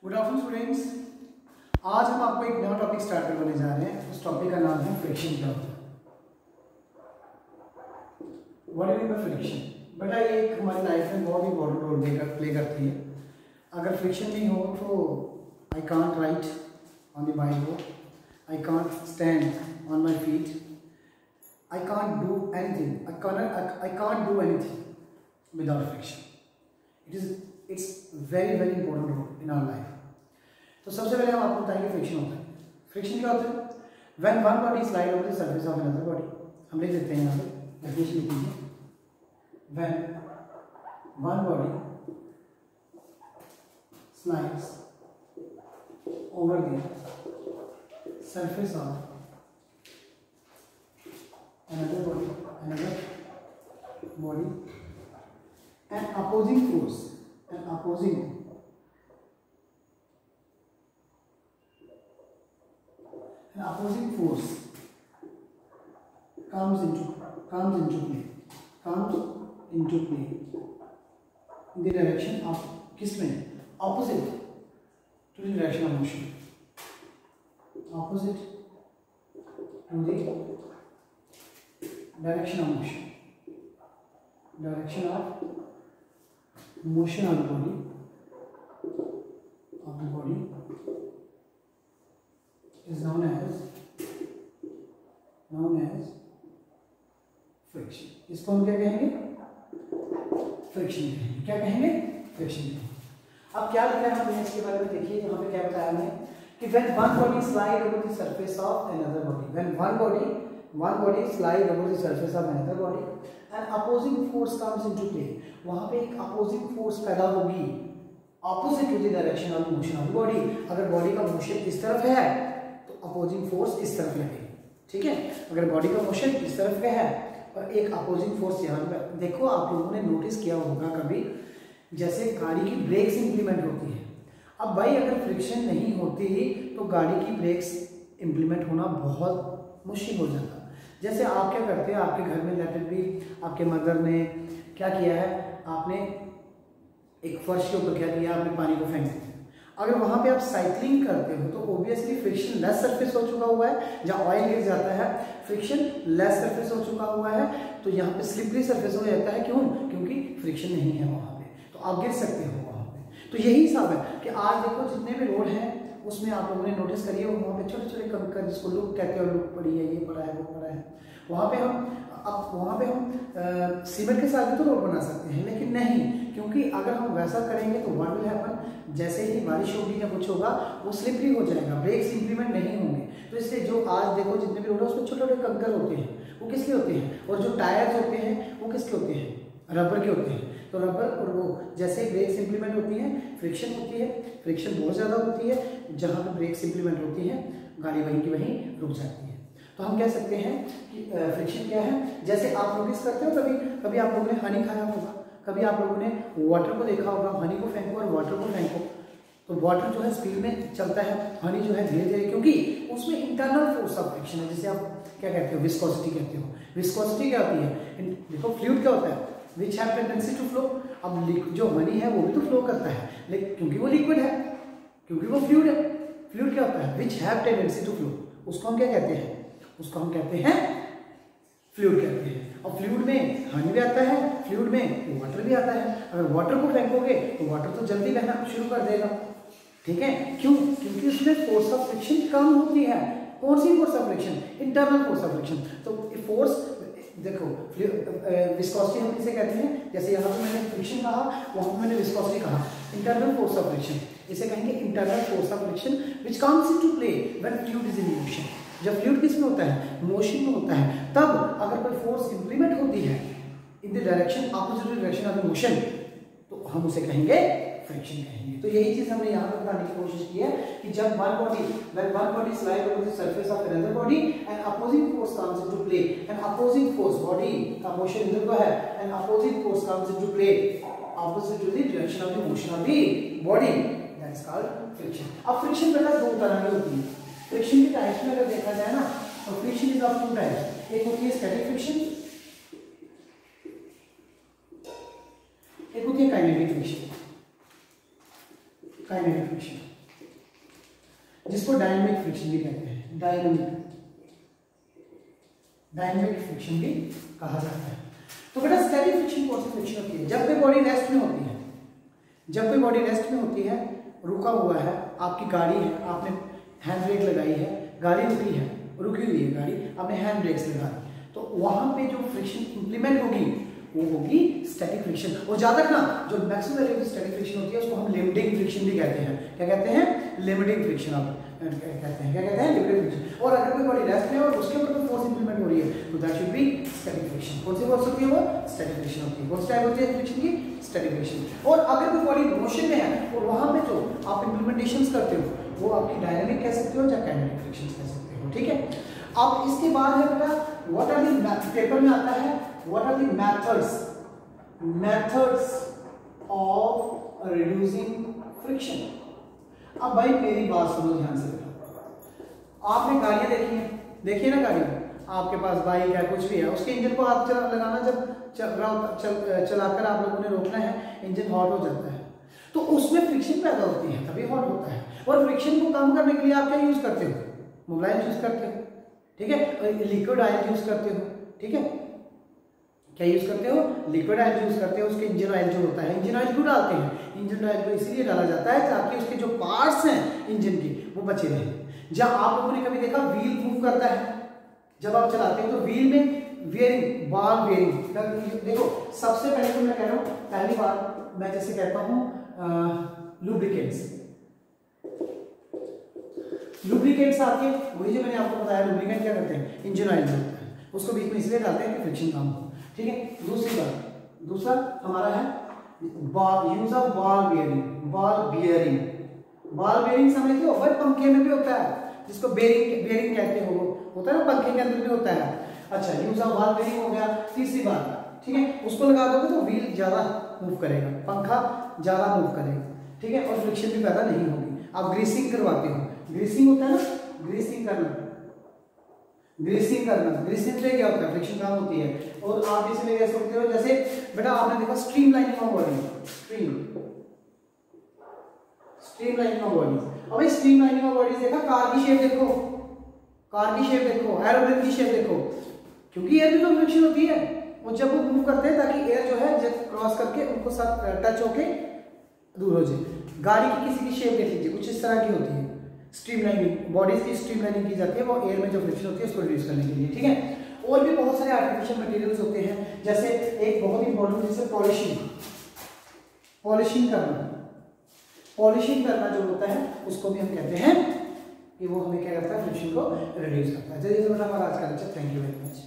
Good afternoon students. आज हम आपको एक नया टॉपिक स्टार्ट करवाने जा रहे हैं। उस टॉपिक का नाम है फ्रिक्शन। क्या होता है, व्हाट इज द फ्रिक्शन। बेटा ये एक हमारी लाइफ में बहुत इंपॉर्टेंट रोल प्ले करती है। अगर फ्रिक्शन नहीं हो तो I can't write on the bike board, I can't stand on my feet, I can't do anything, I can't do anything without friction. It's very very important role in our life. तो सबसे पहले हम आपको बताएंगे friction होता है। Friction क्या होता है? When one body slide over the surface of another body. हम लिख देते हैं यहाँ पे, डेफिनेशन लिख लीजिए। When one body slides over the surface of another body an opposing force comes into play in the direction of किस में opposite to the direction of motion, opposite to the direction of motion of the body is known as friction. इसको हम क्या कहेंगे? Friction कहेंगे। क्या कहेंगे? Friction कहेंगे। अब क्या लिखा है हमने इसके बारे में, देखिए यहाँ पे क्या बताया हमने कि when one body slide over the surface of another body, when one body slide over the surface of another body, an opposing force comes into play। वहाँ पे एक opposing force पैदा होगी opposite to the direction of motion of the body। अगर body का motion इस तरफ है तो अपोजिंग फोर्स इस तरफ लगेगी, ठीक है। अगर बॉडी का मोशन इस तरफ का है और एक अपोजिंग फोर्स यहाँ पे, देखो आप लोगों ने नोटिस किया होगा कभी, जैसे गाड़ी की ब्रेक्स इंप्लीमेंट होती है। अब भाई अगर फ्रिक्शन नहीं होती तो गाड़ी की ब्रेक्स इंप्लीमेंट होना बहुत मुश्किल हो जाता। जैसे आप क्या करते हैं, आपके घर में लेट इट बी आपके मदर ने क्या किया है, आपने एक फर्श के ऊपर क्या किया, आपने पानी को फेंक दिया। अगर वहां पे आप साइकिलिंग करते हो तो ऑब्वियसली फ्रिक्शन लेस सरफेस हो चुका हुआ है, जहाँ ऑयल गिर जाता है फ्रिक्शन लेस सरफेस हो चुका हुआ है, तो यहाँ पे स्लिपरी सरफेस हो जाता है। क्यों? क्योंकि फ्रिक्शन नहीं है वहां पे, तो आप गिर सकते हो वहां पे। तो यही हिसाब है कि आज देखो जितने भी रोड हैं उसमें आप लोगों ने नोटिस करिए वहाँ पे छोटे छोटे कंकर, जिसको लुक कहते हैं, लुक पड़ी है, ये पड़ा है, वो पड़ा है। वहाँ पे हम सीमेंट के साथ भी तो रोड बना सकते हैं, लेकिन नहीं, क्योंकि अगर हम वैसा करेंगे तो व्हाट विल हैपन, जैसे ही बारिश होगी या कुछ होगा वो स्लिपरी हो जाएगा, ब्रेक्स इंप्लीमेंट नहीं होंगे। तो इसलिए जो आज देखो जितने भी रोड है उसमें छोटे छोटे कंकर होते हैं, वो किसके होते हैं, और जो टायर्स होते हैं वो किसके होते हैं, रबर के होते हैं। तो रबर और वो जैसे ब्रेक्स इंप्लीमेंट होती हैं, फ्रिक्शन होती है, फ्रिक्शन बहुत ज़्यादा होती है, जहाँ पर ब्रेक्स इंप्लीमेंट होती है गाड़ी वहीं की वहीं रुक जाती है। तो हम कह सकते हैं कि फ्रिक्शन क्या है। जैसे आप नोटिस करते हो, कभी आप लोगों ने हनी खाया होगा, कभी आप लोगों ने वाटर को देखा होगा, हनी को फेंको और वाटर को फेंको तो वाटर जो है स्पीड में चलता है, हनी जो है धीरे धीरे, क्योंकि उसमें इंटरनल फोर्स ऑफ फ्रिक्शन है, जिसे आप क्या कहते हो, विस्कोसिटी कहते हो। विस्कोसिटी क्या होती है? देखो फ्लूइड क्या होता है, which have tendency to flow. अब जो हनी है वो भी तो फ्लो करता है, लेकिन क्योंकि वो लिक्विड है, क्योंकि वो फ्लूइड है। फ्लूइड क्या होता है? Which have tendency to flow. उसको हम क्या कहते हैं? उसको हम कहते हैं फ्लूइड कहते हैं। और फ्लूइड में हनी भी आता है, फ्लूइड में वाटर भी आता है। अगर वाटर को फेंकोगे तो वाटर तो जल्दी बहना शुरू कर देगा, ठीक है। क्यों? क्योंकि उसमें फोर्स ऑफ फ्रिक्शन कम होती है। कौन सी force of friction? Internal force of friction. तो फोर्स देखो, विस्कोसिटी हम किसे कहते हैं? जैसे यहाँ पे मैंने फ्रिक्शन कहा, वहां पे मैंने विस्कोसिटी कहा। इंटरनल फोर्स ऑफ फ्रिक्शन, इसे कहेंगे internal force of friction which comes into play when fluid is in motion. जब फ्लूइड किस में होता है? मोशन में होता है। तब अगर कोई फोर्स इंप्लीमेंट होती है in the direction opposite direction of the motion, तो हम उसे कहेंगे फ्रिक्शन कहेंगे। तो यही चीज हमने यहाँ पर बताने की कोशिश की है कि जब one body slide over the surface of another body and opposing force comes into play, and opposing force, body का मोशन इधर को है, and opposing force comes into play opposite to the direction of the motion of the body, that is called friction. अब friction बेटा दो तरह की होती है। फ्रिक्शन की टाइप्स में अगर देखा जाए ना, तो friction is of two types. एक होती है स्टैटिक फ्रिक्शन, एक होती है काइनेटिक फ्रिक्शन। काइनेटिक फ्रिक्शन जिसको डायनेमिक फ्रिक्शन भी कहते हैं, डायनेमिक फ्रिक्शन भी कहा जाता है। तो बेटा स्टैटिक फ्रिक्शन कौन सी फ्रिक्शन होती है? जब कोई बॉडी रेस्ट में होती है, जब कोई बॉडी रेस्ट में होती है, रुका हुआ है, आपकी गाड़ी है, आपने हैंड ब्रेक लगाई है, गाड़ी रुकी है, रुकी हुई है गाड़ी, आपने हैंड ब्रेक्स लगा दी, तो वहां पे जो फ्रिक्शन इंप्लीमेंट होगी वो होगी स्टैटिक फ्रिक्शन। और ज्यादा ना जो मैक्सिमम वैल्यू की स्टैटिक फ्रिक्शन होती है उसको हम लिमिटिंग फ्रिक्शन भी कहते हैं। क्या कहते हैं? लिमिटिंग फ्रिक्शन आप कहते हैं। क्या कहते हैं? Limiting friction. और अगर कोई बॉडी रेस्ट में है और उसके ऊपर कोई फोर्स इंप्लीमेंट हो रही है तो that should be static friction. कौन सी फोर्स होती है? वो स्टैटिक फ्रिक्शन होती है। कौन सी टाइप होती है फ्रिक्शन की? Static friction. और अगर कोई बॉडी मोशन में है और वहां पे जो आप इंप्लीमेंटेशंस करते हो वो आपकी डायनामिक कह सकते हो या काइनेटिक फ्रिक्शन कह सकते हो। ठीक है, अब इसके बाद है बेटा व्हाट आर द, पेपर में आता है what are the methods of reducing friction. अब भाई मेरी बात सुनो ध्यान से, आपने गाड़ियां देखी हैं, देखिए ना गाड़ी, आपके पास बाइक है, कुछ भी है, उसके इंजन को हाथ लगाना, जब चलाकर आप लोगों ने रोकना है, इंजन हॉट हो जाता है, तो उसमें फ्रिक्शन पैदा होती है, तभी हॉट होता है। और फ्रिक्शन को कम करने के लिए आप क्या यूज करते हो? मोबाइल यूज करते हो, ठीक है, लिक्विड ऑयल यूज करते हो, ठीक है, क्या यूज करते हो? लिक्विड ऑयल यूज करते हो। उसके इंजन ऑयल जो होता है, इंजन ऑयल क्यों डालते हैं? इंजन ऑयल को इसलिए डाला जाता है ताकि उसके जो पार्ट्स हैं इंजन के वो बचे रहें। जब आप लोगों ने कभी देखा व्हील मूव करता है, जब आप चलाते हो तो व्हील में वेयरिंग, बॉल वेयरिंग, देखो सबसे पहले तो मैं कह रहा हूँ, पहली बार मैं जैसे कहता हूँ लुब्रिकेंट्स, लुब्रिकेंट्स आते हैं, वही जो मैंने आपको बताया, लुब्रिकेंट क्या करते हैं? इंजन ऑयल जो होता है उसको बीच में इसलिए डालते हैं कि फ्रिक्शन कम हो। ठीक है, दूसरी बात, दूसरा हमारा है use of ball bearing. Ball bearing समझते हो? भाई पंखे में भी होता है, जिसको बेरिंग कहते हो, होता है ना, पंखे के अंदर भी होता है। अच्छा, यूज ऑफ बॉल बियरिंग हो गया। तीसरी बात, ठीक है, उसको लगा दोगे तो व्हील ज्यादा मूव करेगा, पंखा ज्यादा मूव करेगा, ठीक है, और फ्रिक्शन भी पैदा नहीं होगी। आप ग्रीसिंग करवाते हो, ग्रीसिंग होता है ना, ग्रीसिंग करना, ग्रीसिंग से क्या होता है? फ्रिक्शन कम होती है। और आप इसमें कह सकते हो, जैसे बेटा आपने देखा streamlining of body, streamlining of body. अब इस स्ट्रीमलाइनिंग ऑफ बॉडी देखा, कार की शेप देखो, एरोप्लेन की शेप देखो, क्योंकि एयर में तो फ्रिक्शन होती है, और जब वो मूव करते हैं ताकि एयर जो है जब क्रॉस करके उनको साथ टच होके दूर हो जाए। गाड़ी की किसी की शेप देख लीजिए, कुछ इस तरह की होती है। स्ट्रीमलाइनिंग, बॉडीज की स्ट्रीमलाइनिंग की जाती है, वो एयर में जो फ्रिक्शन होती है उसको रिड्यूस करने के लिए। ठीक है, और भी बहुत सारे आर्टिफिशियल मटेरियल्स होते हैं, जैसे एक बहुत इंपॉर्टेंट जैसे पॉलिशिंग करना जो होता है उसको भी हम कहते हैं कि वो हमें क्या करता है? फ्रिक्शन को रिड्यूस करता है। चलिए, तो हमारा आज का lecture, thank you very much.